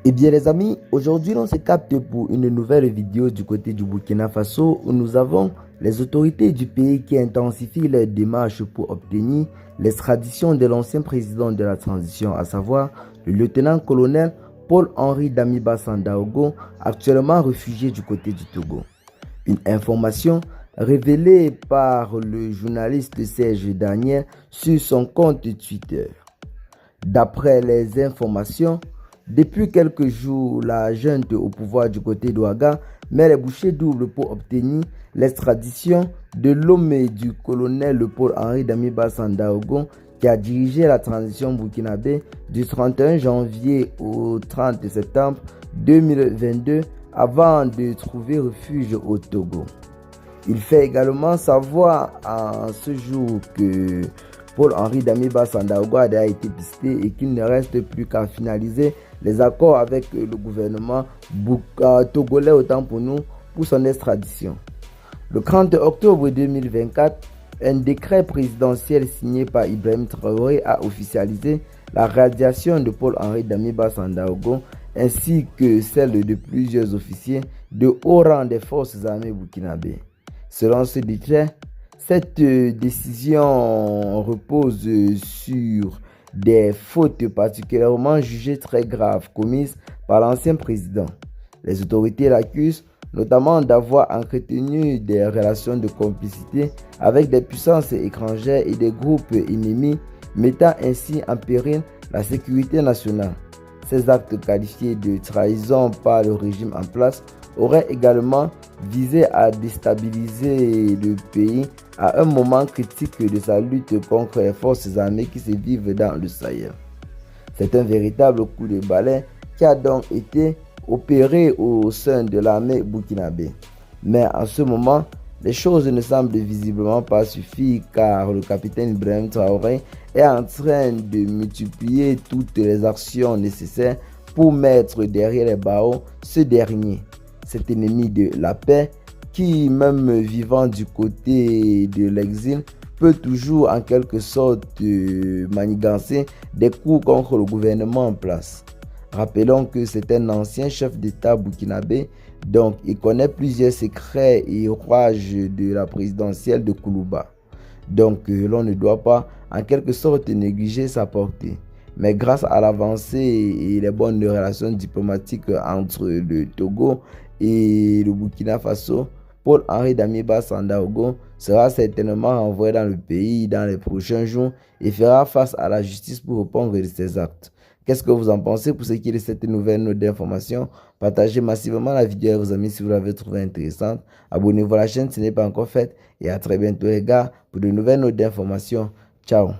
Eh bien les amis, aujourd'hui on se capte pour une nouvelle vidéo du côté du Burkina Faso où nous avons les autorités du pays qui intensifient leurs démarches pour obtenir l'extradition de l'ancien président de la transition, à savoir le lieutenant-colonel Paul-Henri Damiba Sandaogo, actuellement réfugié du côté du Togo. Une information révélée par le journaliste Serge Daniel sur son compte Twitter. D'après les informations, depuis quelques jours, la junte au pouvoir du côté d'Ouaga met les bouchées doubles pour obtenir l'extradition de l'homme du colonel Paul-Henri Damiba Sandaogo qui a dirigé la transition burkinabé du 31 janvier au 30 septembre 2022 avant de trouver refuge au Togo. Il fait également savoir en ce jour que Paul-Henri Damiba Sandaogo a déjà été pisté et qu'il ne reste plus qu'à finaliser les accords avec le gouvernement togolais, autant pour nous, pour son extradition. Le 30 octobre 2024, un décret présidentiel signé par Ibrahim Traoré a officialisé la radiation de Paul-Henri Damiba Sandaogo ainsi que celle de plusieurs officiers de haut rang des forces armées burkinabées. Selon ce décret, cette décision repose sur des fautes particulièrement jugées très graves commises par l'ancien président. Les autorités l'accusent notamment d'avoir entretenu des relations de complicité avec des puissances étrangères et des groupes ennemis, mettant ainsi en péril la sécurité nationale. Ces actes qualifiés de trahison par le régime en place auraient également visé à déstabiliser le pays à un moment critique de sa lutte contre les forces armées qui se vivent dans le Sahel. C'est un véritable coup de balai qui a donc été opéré au sein de l'armée burkinabé. Mais en ce moment, les choses ne semblent visiblement pas suffire car le capitaine Ibrahim Traoré est en train de multiplier toutes les actions nécessaires pour mettre derrière les barreaux ce dernier, cet ennemi de la paix qui, même vivant du côté de l'exil, peut toujours en quelque sorte manigancer des coups contre le gouvernement en place. Rappelons que c'est un ancien chef d'État burkinabé, donc il connaît plusieurs secrets et rouages de la présidentielle de Koulouba. Donc l'on ne doit pas en quelque sorte négliger sa portée. Mais grâce à l'avancée et les bonnes relations diplomatiques entre le Togo et le Burkina Faso, Paul-Henri Damiba Sandaogo sera certainement renvoyé dans le pays dans les prochains jours et fera face à la justice pour répondre de ses actes. Qu'est-ce que vous en pensez? Pour ce qui est de cette nouvelle note d'information, partagez massivement la vidéo à vos amis si vous l'avez trouvée intéressante. Abonnez-vous à la chaîne si ce n'est pas encore fait et à très bientôt les gars pour de nouvelles notes d'information. Ciao.